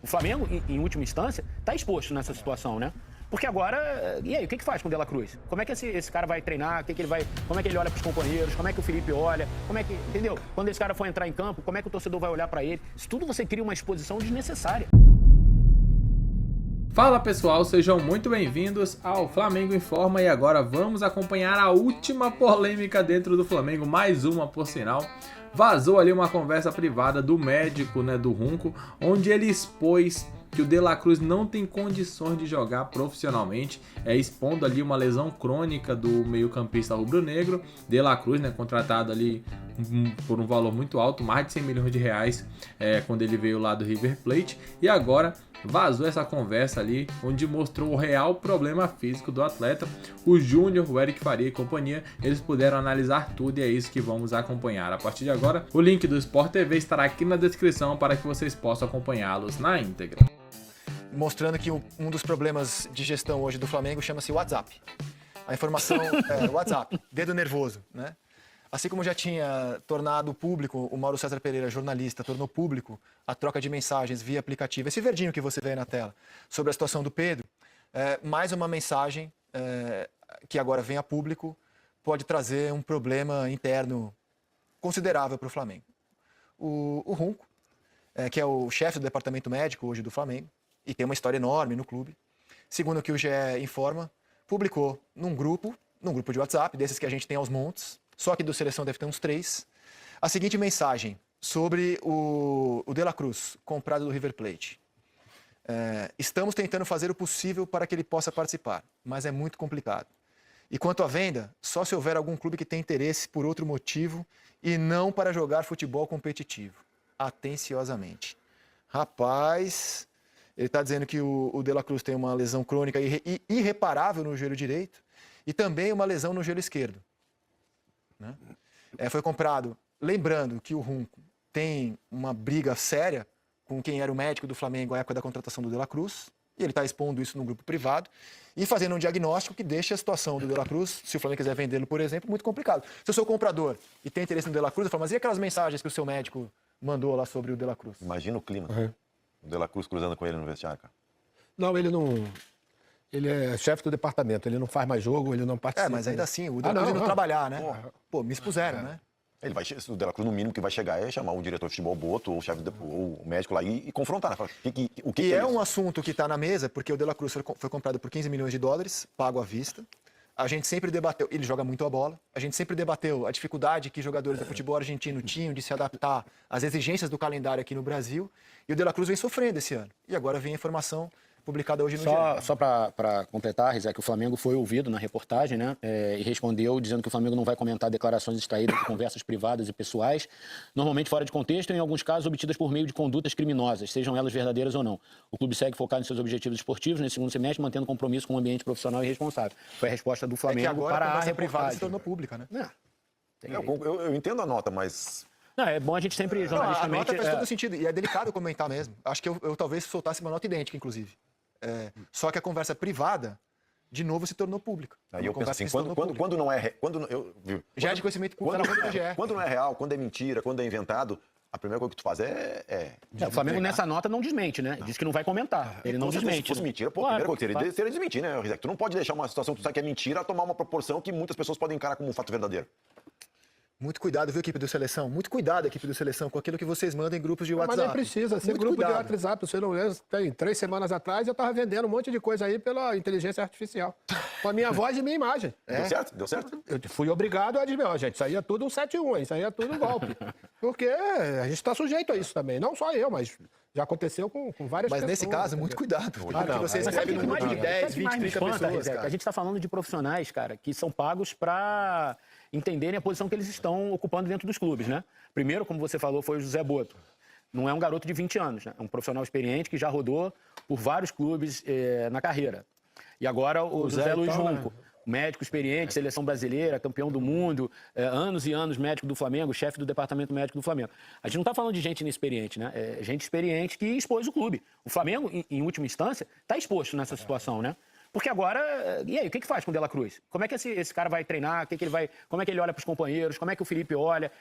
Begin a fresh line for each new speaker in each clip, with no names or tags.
O Flamengo, em última instância, está exposto nessa situação, né? Porque agora, e aí, o que faz com o De La Cruz? Como é que esse cara vai treinar? Como é que ele olha para os companheiros? Como é que o Felipe olha? Como é que, entendeu? Quando esse cara for entrar em campo, como é que o torcedor vai olhar para ele? Isso tudo você cria uma exposição desnecessária.
Fala pessoal, sejam muito bem-vindos ao Flamengo Informa e agora vamos acompanhar a última polêmica dentro do Flamengo, mais uma por sinal. Vazou ali uma conversa privada do médico, do Runco, onde ele expôs que o De La Cruz não tem condições de jogar profissionalmente, expondo ali uma lesão crônica do meio-campista rubro-negro. De La Cruz, contratado ali por um valor muito alto, mais de 100 milhões de reais, quando ele veio lá do River Plate, e agora vazou essa conversa ali, onde mostrou o real problema físico do atleta. O Júnior, o Eric Faria e companhia, eles puderam analisar tudo e é isso que vamos acompanhar. A partir de agora, o link do Sport TV estará aqui na descrição para que vocês possam acompanhá-los na íntegra.
Mostrando que um dos problemas de gestão hoje do Flamengo chama-se WhatsApp. A informação é WhatsApp, dedo nervoso, né? Assim como já tinha tornado público, o Mauro César Pereira, jornalista, tornou público a troca de mensagens via aplicativo. Esse verdinho que você vê aí na tela, sobre a situação do Pedro, mais uma mensagem que agora vem a público, pode trazer um problema interno considerável para o Flamengo. O Runco, que é o chefe do departamento médico hoje do Flamengo, e tem uma história enorme no clube, segundo o que o GE informa, publicou num grupo de WhatsApp, desses que a gente tem aos montes, só que do Seleção deve ter uns 3, a seguinte mensagem sobre o De La Cruz, comprado do River Plate. Estamos tentando fazer o possível para que ele possa participar, mas é muito complicado. E quanto à venda, só se houver algum clube que tenha interesse por outro motivo e não para jogar futebol competitivo. Atenciosamente. Rapaz, ele está dizendo que o De La Cruz tem uma lesão crônica irreparável no joelho direito e também uma lesão no joelho esquerdo. Né? Foi comprado, lembrando que o Runco tem uma briga séria com quem era o médico do Flamengo à época da contratação do De La Cruz, e ele está expondo isso no grupo privado e fazendo um diagnóstico que deixa a situação do De La Cruz, se o Flamengo quiser vendê-lo, por exemplo, muito complicado. Se eu sou comprador e tenho interesse no De La Cruz, eu falo, mas e aquelas mensagens que o seu médico mandou lá sobre o De La Cruz?
Imagina o clima. O De La Cruz cruzando com ele no vestiário, cara.
Não, ele não... Ele é chefe do departamento, ele não faz mais jogo, ele não participa.
Mas ainda assim, o De La Cruz não trabalhar, né? Pô, me expuseram, né?
Ele vai, o De La Cruz, no mínimo, que vai chegar é chamar o diretor de futebol Boto, ou o médico lá e confrontar. Né? Falar, o que é
um assunto que está na mesa, porque o De La Cruz foi comprado por 15 milhões de dólares, pago à vista. A gente sempre debateu, ele joga muito a bola, a gente sempre debateu a dificuldade que jogadores do futebol argentino tinham de se adaptar às exigências do calendário aqui no Brasil, e o De La Cruz vem sofrendo esse ano. E agora vem a informação publicada hoje no GE.
Só para completar, Rizek, o Flamengo foi ouvido na reportagem, né? E respondeu dizendo que o Flamengo não vai comentar declarações extraídas de conversas privadas e pessoais, normalmente fora de contexto e, em alguns casos, obtidas por meio de condutas criminosas, sejam elas verdadeiras ou não. O clube segue focado em seus objetivos esportivos nesse segundo semestre, mantendo compromisso com um ambiente profissional e responsável. Foi a resposta do Flamengo
que agora
para a
conversa
reportagem.
privada se tornou pública, né?
Eu entendo a nota, mas...
Não, é bom a gente sempre, jornalisticamente...
A nota faz todo sentido, e é delicado comentar mesmo. Acho que eu talvez soltasse uma nota idêntica, inclusive. Só que a conversa privada, de novo, se tornou pública.
Aí eu penso assim, quando não é...
Já é de conhecimento público,
quando não é real, quando é mentira, quando é inventado, a primeira coisa que tu faz
o Flamengo nessa nota não desmente, né? Diz que não vai comentar. Ele não desmente.
Se fosse mentira, a primeira coisa que seria desmentir, né, Rizek? Tu não pode deixar uma situação que tu sabe que é mentira tomar uma proporção que muitas pessoas podem encarar como um fato verdadeiro.
Muito cuidado, viu, equipe do Seleção? Muito cuidado, equipe do Seleção, com aquilo que vocês mandam em grupos de WhatsApp.
Mas nem precisa ser grupo de WhatsApp. Você não tem 3 semanas atrás, eu estava vendendo um monte de coisa aí pela inteligência artificial. Com a minha voz e minha imagem.
Deu certo?
Eu fui obrigado a dizer, gente, isso aí é tudo um 7-1, isso aí é tudo um golpe. Porque a gente está sujeito a isso também. Não só eu, mas já aconteceu com várias pessoas.
Mas nesse caso, muito cuidado. Porque você escreve no grupo de 10, 20, 30 pessoas,
A gente está falando de profissionais, cara, que são pagos para entenderem a posição que eles estão ocupando dentro dos clubes, né? Primeiro, como você falou, foi o José Boto. Não é um garoto de 20 anos, né? É um profissional experiente que já rodou por vários clubes na carreira. E agora o José Luiz Runco, médico experiente, seleção brasileira, campeão do mundo, anos e anos médico do Flamengo, chefe do departamento médico do Flamengo. A gente não está falando de gente inexperiente, né? É gente experiente que expôs o clube. O Flamengo, em última instância, está exposto nessa situação, né? Porque agora, e aí, o que faz com o De La Cruz? Como é que esse cara vai treinar? Como é que ele olha para os companheiros? Como é que o Felipe olha?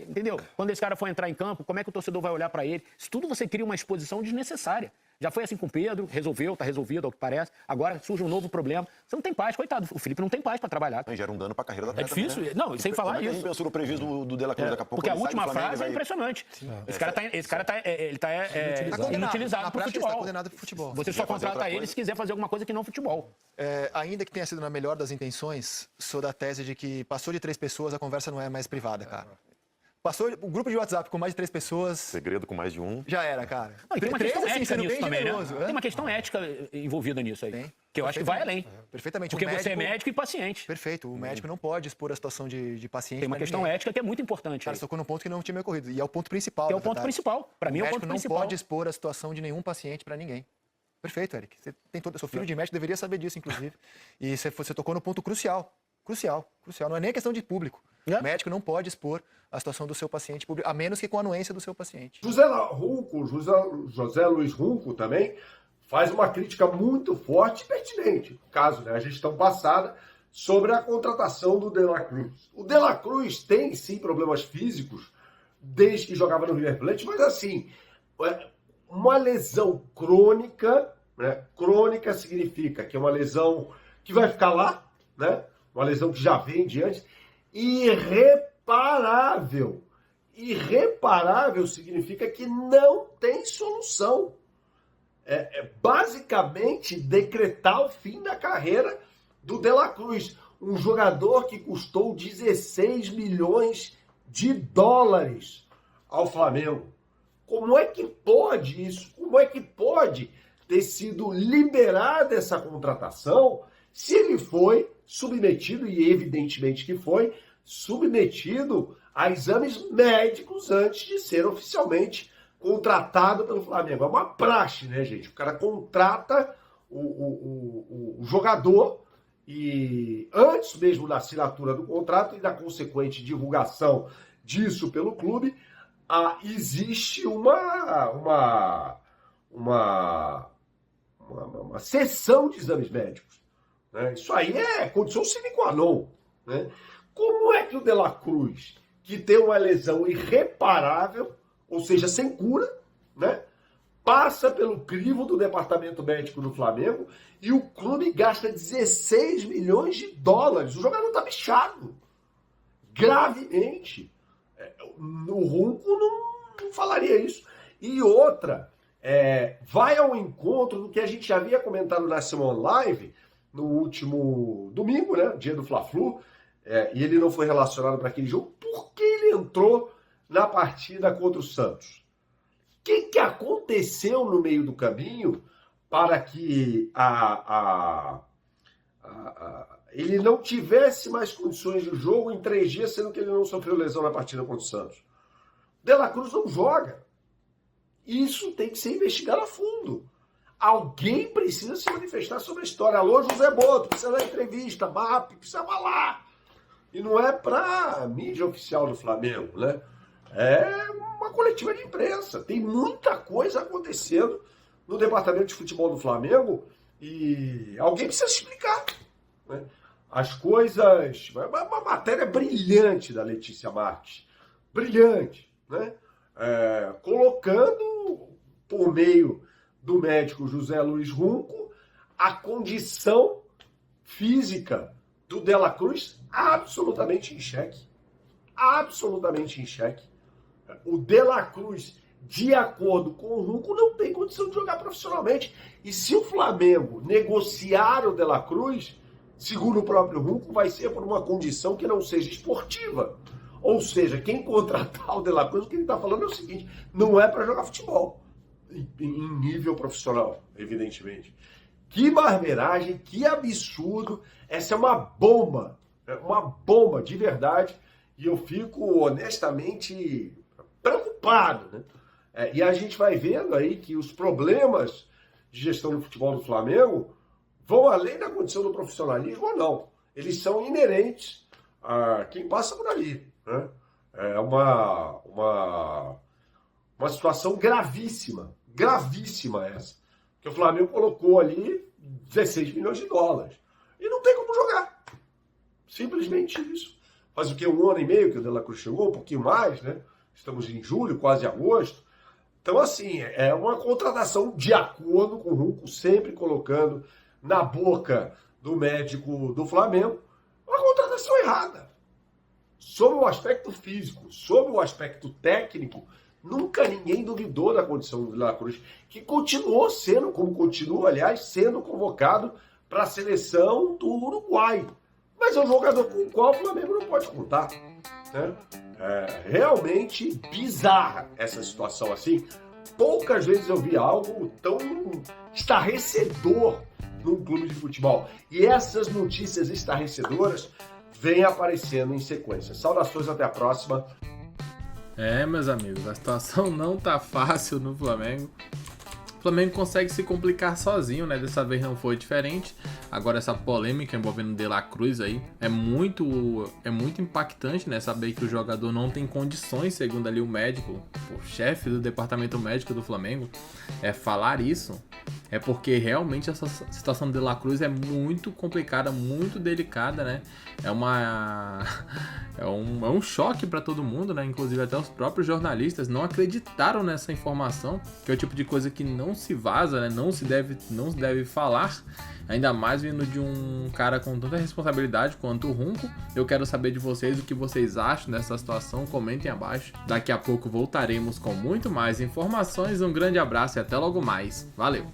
Entendeu? Quando esse cara for entrar em campo, como é que o torcedor vai olhar para ele? Isso tudo você cria uma exposição desnecessária. Já foi assim com o Pedro, resolveu, tá resolvido, ao que parece. Agora surge um novo problema. Você não tem paz, coitado. O Felipe não tem paz para trabalhar.
Gera um dano pra carreira da
É
atleta.
difícil.
Né?
Não, sem falar
Como é que a
isso.
gente pensou no prejuízo do De La Cruz daqui a pouco?
Porque a
ele sai do
última
Flamengo,
frase é
vai-
impressionante. Esse cara tá inutilizado
Na
pro
prática, ele
futebol.
está condenado pro futebol.
Você só
quiser fazer
contrata
outra
ele
coisa.
se quiser fazer alguma coisa que não futebol.
Ainda que tenha sido na melhor das intenções, sou da tese de que passou de 3 pessoas, a conversa não é mais privada, cara. Passou o grupo de WhatsApp com mais de 3 pessoas,
Segredo com mais de um.
já era, cara.
Não, e tem uma
Três,
questão
assim,
ética
sendo
nisso
bem
também,
generoso,
né?
né?
Tem uma questão ética envolvida nisso aí.
Tem.
Que eu acho que vai além.
Perfeitamente.
Porque
O
você é médico e paciente.
Perfeito. O médico não pode expor a situação de paciente.
Tem uma
pra
questão
ninguém.
ética que é muito importante.
Cara,
Aí.
tocou num ponto que não tinha me ocorrido. E é o ponto principal.
Que é o
na
ponto
verdade.
principal. Para mim é o
médico
ponto
não
principal.
pode expor a situação de nenhum paciente para ninguém. Perfeito, Eric. Você tem todo... Eu sou filho de médico, deveria saber disso, inclusive. E você tocou no ponto crucial. Crucial. Não é nem a questão de público.
É.
O médico não pode expor a situação do seu paciente público, a menos que com a anuência do seu paciente.
José Luiz Runco também faz uma crítica muito forte e pertinente, no caso, né, a gestão passada, sobre a contratação do De La Cruz. O De La Cruz tem, sim, problemas físicos, desde que jogava no River Plate, mas assim, uma lesão crônica, né, crônica significa que é uma lesão que vai ficar lá, né, uma lesão que já vem de antes, irreparável. Irreparável significa que não tem solução. É basicamente decretar o fim da carreira do De La Cruz, um jogador que custou 16 milhões de dólares ao Flamengo. Como é que pode isso? Como é que pode ter sido liberada essa contratação se ele foi submetido, e evidentemente que foi, submetido a exames médicos antes de ser oficialmente contratado pelo Flamengo? É uma praxe, né, gente? O cara contrata o jogador e antes mesmo da assinatura do contrato e da consequente divulgação disso pelo clube, existe uma sessão de exames médicos. Né? Isso aí é condição sine qua non. Né? Como é que o De La Cruz, que tem uma lesão irreparável, ou seja, sem cura, né, passa pelo crivo do departamento médico do Flamengo e o clube gasta 16 milhões de dólares? O jogador está bichado. Gravemente. O Runco não falaria isso. E outra, vai ao encontro do que a gente já havia comentado na Simon Live no último domingo, né, dia do Fla-Flu, e ele não foi relacionado para aquele jogo. Por que ele entrou na partida contra o Santos? O que aconteceu no meio do caminho para que ele não tivesse mais condições de jogo em 3 dias, sendo que ele não sofreu lesão na partida contra o Santos? De La Cruz não joga. Isso tem que ser investigado a fundo. Alguém precisa se manifestar sobre a história. Alô, José Boto, precisa dar entrevista, MAP, precisa falar. E não é para mídia oficial do Flamengo, né? É uma coletiva de imprensa. Tem muita coisa acontecendo no departamento de futebol do Flamengo e alguém precisa explicar. Né? As coisas... Uma matéria brilhante da Letícia Marques. Brilhante, né? Colocando, por meio do médico José Luiz Runco, a condição física do De La Cruz absolutamente em xeque. Absolutamente em xeque. O De La Cruz, de acordo com o Runco, não tem condição de jogar profissionalmente. E se o Flamengo negociar o De La Cruz, segundo o próprio Runco, vai ser por uma condição que não seja esportiva. Ou seja, quem contratar o De La Cruz, o que ele está falando é o seguinte: não é para jogar futebol em nível profissional, evidentemente. Que barbeiragem, que absurdo. Essa é uma bomba de verdade. E eu fico honestamente preocupado, né? E a gente vai vendo aí que os problemas de gestão do futebol do Flamengo vão além da condição do profissionalismo ou não. Eles são inerentes a quem passa por ali, né? É uma situação gravíssima essa. Que o Flamengo colocou ali 16 milhões de dólares. E não tem como jogar. Simplesmente isso. Faz o quê? 1 ano e meio que o De La Cruz chegou, um pouquinho mais, né? Estamos em julho, quase agosto. Então, assim, é uma contratação de acordo com o Runco, sempre colocando na boca do médico do Flamengo uma contratação errada. Sobre o aspecto físico, sobre o aspecto técnico, nunca ninguém duvidou da condição do De La Cruz, que continuou sendo, como continua, aliás, sendo convocado para a seleção do Uruguai. Mas é um jogador com o qual o Flamengo não pode contar, né? É realmente bizarra essa situação assim. Poucas vezes eu vi algo tão estarrecedor num clube de futebol. E essas notícias estarrecedoras vêm aparecendo em sequência. Saudações, até a próxima.
Meus amigos, a situação não tá fácil no Flamengo. O Flamengo consegue se complicar sozinho, né? Dessa vez não foi diferente. Agora essa polêmica envolvendo o De La Cruz aí é muito impactante, né? Saber que o jogador não tem condições, segundo ali o médico, o chefe do departamento médico do Flamengo, falar isso. É porque realmente essa situação do De La Cruz é muito complicada, muito delicada, né? É um choque para todo mundo, né? Inclusive até os próprios jornalistas não acreditaram nessa informação, que é o tipo de coisa que não se vaza, né? Não se deve falar, ainda mais vindo de um cara com tanta responsabilidade quanto o Runco. Eu quero saber de vocês o que vocês acham dessa situação, comentem abaixo. Daqui a pouco voltaremos com muito mais informações. Um grande abraço e até logo mais. Valeu!